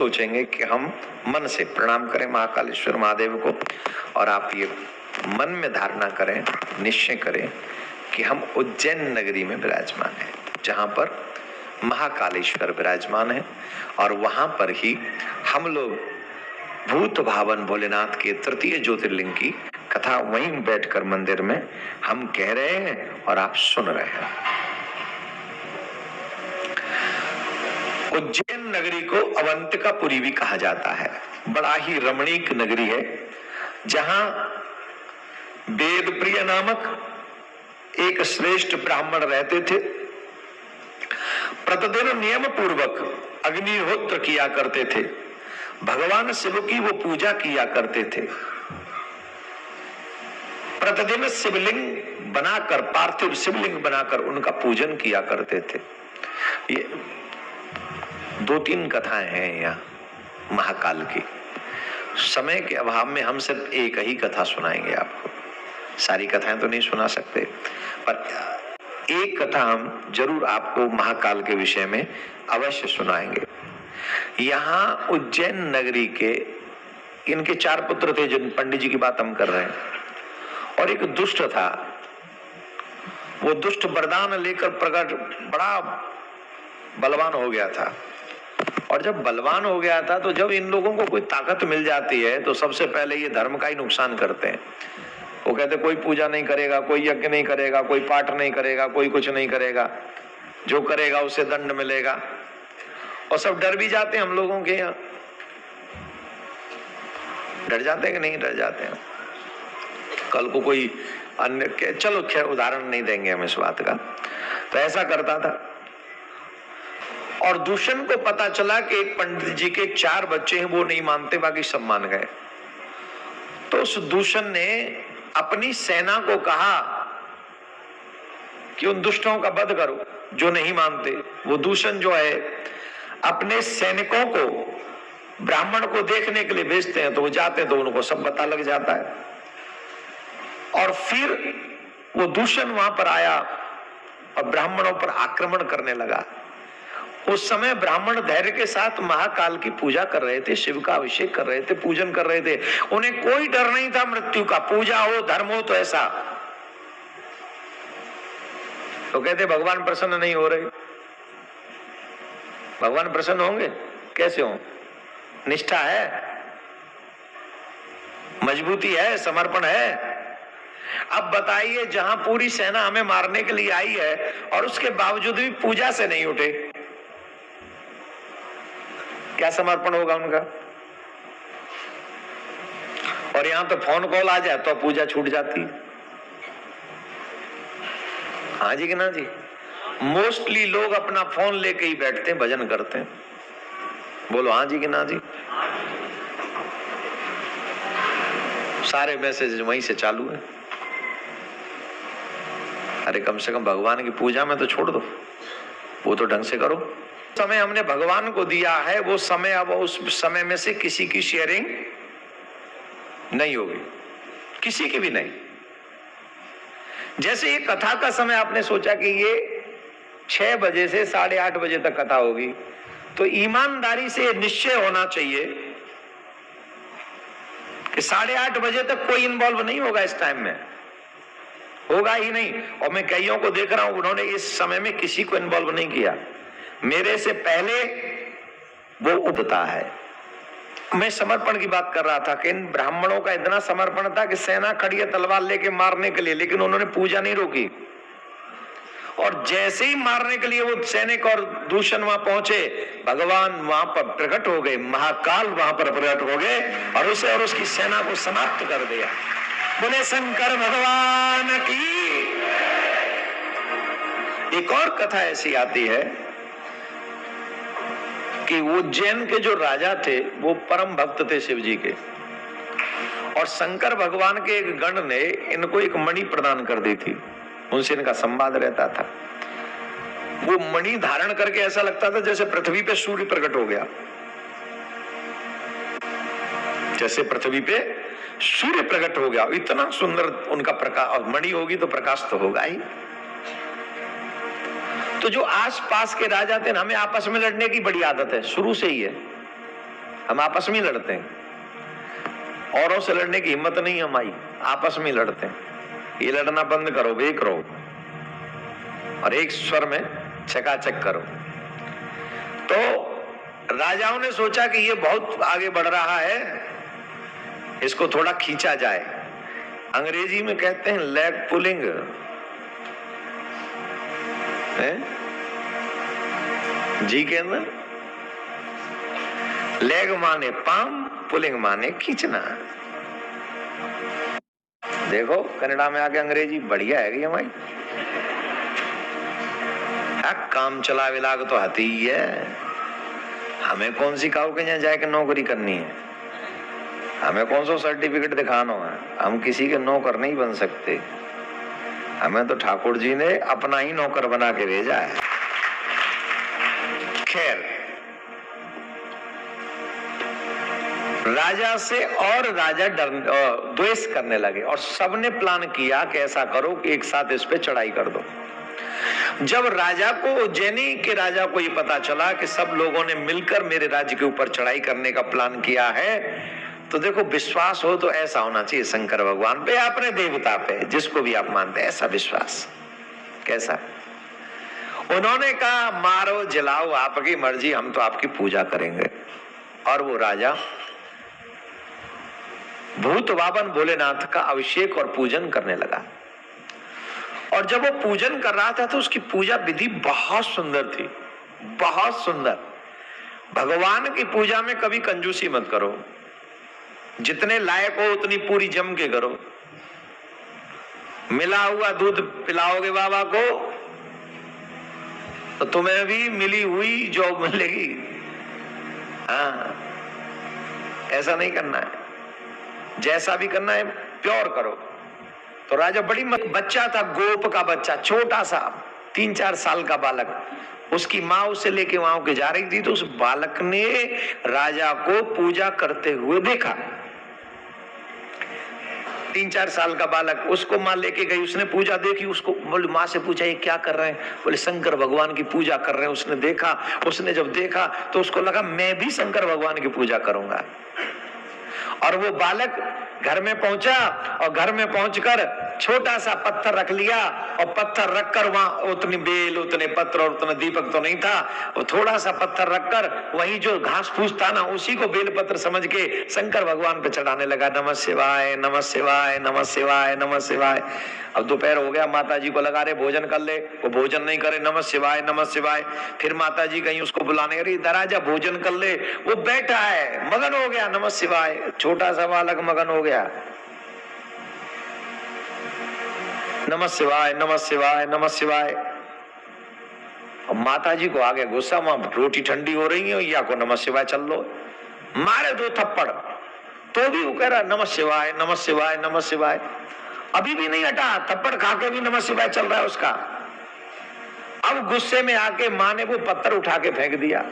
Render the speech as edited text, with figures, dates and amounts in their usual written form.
सोचेंगे कि हम मन से प्रणाम करें महाकालेश्वर महादेव को, और आप ये मन में धारणा करें, निश्चय करें कि हम उज्जैन नगरी में विराजमान हैं, जहां पर महाकालेश्वर विराजमान है, और वहां पर ही हम लोग भूत भावन भोलेनाथ के तृतीय ज्योतिर्लिंग की कथा वहीं बैठकर मंदिर में हम कह रहे हैं और आप सुन रहे हैं। उज्जैन नगरी को अवंतिकापुरी भी कहा जाता है। बड़ा ही रमणीक नगरी है, जहां वेदप्रिय नामक एक श्रेष्ठ ब्राह्मण रहते थे। प्रतिदिन नियम पूर्वक अग्निहोत्र किया करते थे, भगवान शिव की वो पूजा किया करते थे। प्रतिदिन शिवलिंग बनाकर, पार्थिव शिवलिंग बनाकर उनका पूजन किया करते थे। ये 2-3 कथाएं हैं यहाँ महाकाल की। समय के अभाव में हम सिर्फ एक ही कथा सुनाएंगे आपको, सारी कथाएं तो नहीं सुना सकते, पर एक कथा हम जरूर आपको महाकाल के विषय में अवश्य सुनाएंगे। यहाँ उज्जैन नगरी के इनके 4 पुत्र थे, जिन पंडित जी की बात हम कर रहे हैं, और एक दुष्ट था। वो दुष्ट वरदान लेकर प्रकट बड़ा बलवान हो गया था, और जब बलवान हो गया था तो जब इन लोगों को कोई ताकत मिल जाती है तो सबसे पहले ये धर्म का ही नुकसान करते हैं। वो कहते कोई पूजा नहीं करेगा, कोई यज्ञ नहीं करेगा, कोई पाठ नहीं करेगा, कोई कुछ नहीं करेगा, जो करेगा उसे दंड मिलेगा। और सब डर भी जाते हैं हम लोगों के यहाँ। डर जाते हैं कि नहीं डर जाते हैं? कल को कोई अन्य के, चलो खैर उदाहरण नहीं देंगे हम इस बात का, तो ऐसा करता था। और दूषण को पता चला कि एक पंडित जी के 4 बच्चे हैं, वो नहीं मानते, बाकी सब मान गए। तो उस दूषण ने अपनी सेना को कहा कि उन दुष्टों का वध करो जो नहीं मानते। वो दूषण जो है अपने सैनिकों को ब्राह्मण को देखने के लिए भेजते हैं, तो वो जाते हैं तो उनको सब पता लग जाता है। और फिर वो दूषण वहां पर आया और ब्राह्मणों पर आक्रमण करने लगा। उस समय ब्राह्मण धैर्य के साथ महाकाल की पूजा कर रहे थे, शिव का अभिषेक कर रहे थे, पूजन कर रहे थे। उन्हें कोई डर नहीं था मृत्यु का। पूजा हो, धर्म हो तो ऐसा। तो कहते भगवान प्रसन्न नहीं हो रहे। भगवान प्रसन्न होंगे? कैसे हो? निष्ठा है, मजबूती है, समर्पण है। अब बताइए, जहां पूरी सेना हमें मारने के लिए आई है और उसके बावजूद भी पूजा से नहीं उठे, क्या समर्पण होगा उनका? और यहां तो फोन कॉल आ जाए तो पूजा छूट जाती। हाँ जी कि ना जी? मोस्टली लोग अपना फोन लेके ही बैठते हैं, भजन करते हैं। बोलो हाँ जी कि ना जी? सारे मैसेज वहीं से चालू है। अरे कम से कम भगवान की पूजा में तो छोड़ दो, वो तो ढंग से करो। समय हमने भगवान को दिया है, वो समय अब उस समय में से किसी की शेयरिंग नहीं होगी, किसी की भी नहीं। जैसे ये कथा का समय आपने सोचा कि ये 6 बजे से 8:30 बजे तक कथा होगी, तो ईमानदारी से निश्चय होना चाहिए कि 8:30 बजे तक कोई इन्वॉल्व नहीं होगा। इस टाइम में होगा ही नहीं। और मैं कईयों को देख रहा हूं, उन्होंने इस समय में किसी को इन्वॉल्व नहीं किया। मेरे से पहले वो उठता है। मैं समर्पण की बात कर रहा था कि इन ब्राह्मणों का इतना समर्पण था कि सेना खड़ी है तलवार लेके मारने के लिए, लेकिन उन्होंने पूजा नहीं रोकी। और जैसे ही मारने के लिए वो सैनिक और दूषण वहां पहुंचे, भगवान वहां पर प्रकट हो गए, महाकाल वहां पर प्रकट हो गए और उसे और उसकी सेना को समाप्त कर दिया। बोले शंकर भगवान की। एक और कथा ऐसी आती है कि उज्जैन के जो राजा थे वो परम भक्त थे शिव जी के, और शंकर भगवान के एक गण ने इनको एक मणि प्रदान कर दी थी। उनसे इनका संवाद रहता था। वो मणि धारण करके ऐसा लगता था जैसे पृथ्वी पे सूर्य प्रकट हो गया, जैसे पृथ्वी पे सूर्य प्रकट हो गया। इतना सुंदर उनका प्रकाश, और मणि होगी तो प्रकाश तो होगा ही। तो जो आसपास के राजा थे, हमें आपस में लड़ने की बड़ी आदत है, शुरू से ही है। हम आपस में लड़ते हैं, औरों से लड़ने की हिम्मत नहीं हमारी, आपस में लड़ते हैं। ये लड़ना बंद करो, एक रहो और एक स्वर में चकाचक करो। तो राजाओं ने सोचा कि ये बहुत आगे बढ़ रहा है, इसको थोड़ा खींचा जाए। अंग्रेजी में कहते हैं लेग पुलिंग, जी के अंदर लेग माने पाम, पुलिंग माने खींचना। देखो कनाडा में आके अंग्रेजी बढ़िया है हमारी। काम चला विलाग तो हती ही है। हमें कौन सी काऊ के यहाँ जाके नौकरी करनी है, हमें कौन सा सर्टिफिकेट दिखाना है, हम किसी के नौकर नहीं बन सकते। हमें तो ठाकुर जी ने अपना ही नौकर बना के भेजा है। खैर, राजा से और राजा द्वेष करने लगे और सबने प्लान किया कि ऐसा करो कि एक साथ इस पे चढ़ाई कर दो। जब राजा को, उज्जैनी के राजा को ये पता चला कि सब लोगों ने मिलकर मेरे राज्य के ऊपर चढ़ाई करने का प्लान किया है, तो देखो विश्वास हो तो ऐसा होना चाहिए शंकर भगवान पे, अपने देवता पे, जिसको भी आप मानते हैं, ऐसा विश्वास। कैसा? उन्होंने कहा मारो जलाओ आपकी मर्जी, हम तो आपकी पूजा करेंगे। और वो राजा भूत बावन भोलेनाथ का अभिषेक और पूजन करने लगा। और जब वो पूजन कर रहा था तो उसकी पूजा विधि बहुत सुंदर थी, बहुत सुंदर। भगवान की पूजा में कभी कंजूसी मत करो, जितने लायक हो उतनी पूरी जम के करो। मिला हुआ दूध पिलाओगे बाबा को तो तुम्हें भी मिली हुई जॉब मिलेगी। हाँ, ऐसा नहीं करना है, जैसा भी करना है प्योर करो। तो राजा बड़ी बच्चा था, गोप का बच्चा, छोटा सा 3-4 साल का बालक, उसकी माँ उसे लेके वहां के जा रही थी, तो उस बालक ने राजा को पूजा करते हुए देखा। 3-4 साल का बालक, उसको माँ लेके गई, उसने पूजा देखी, उसको बोली, माँ से पूछा ये क्या कर रहे हैं? बोले शंकर भगवान की पूजा कर रहे हैं। उसने देखा, उसने जब देखा तो उसको लगा मैं भी शंकर भगवान की पूजा करूंगा। और वो बालक घर में पहुंचा और घर में पहुंचकर छोटा सा पत्थर रख लिया और पत्थर रखकर वहां उतनी बेल, उतने पत्र और उतना दीपक तो नहीं था, वो थोड़ा सा पत्थर रखकर वही जो घास फूस था ना, उसी को बेल पत्र समझ के शंकर भगवान पे चढ़ाने लगा। नमः शिवाय, नमः शिवाय, नमः शिवाय, नमः शिवाय। अब दोपहर हो गया, माता जी को लगा रहे भोजन कर ले, वो भोजन नहीं करे, नमः शिवाय, नमः शिवाय। फिर माता जी कहीं उसको बुलाने, अरे दराजा भोजन कर ले, वो बैठा है, मगन हो गया, नमः शिवाय। छोटा सा बालक मगन हो गया, नमः शिवाय, नमः शिवाय, नमः शिवाय। अब माता जी को आगे गुस्सा, वहां रोटी ठंडी हो रही है, या को नमः शिवाय चल लो, मारे 2 थप्पड़, तो भी वो कह रहा नमः शिवाय, नमः शिवाय, नमः शिवाय। अभी भी नहीं हटा, थप्पड़ खा के भी नमः शिवाय चल रहा है उसका। अब गुस्से में आके माँ ने वो पत्थर उठा के फेंक दिया।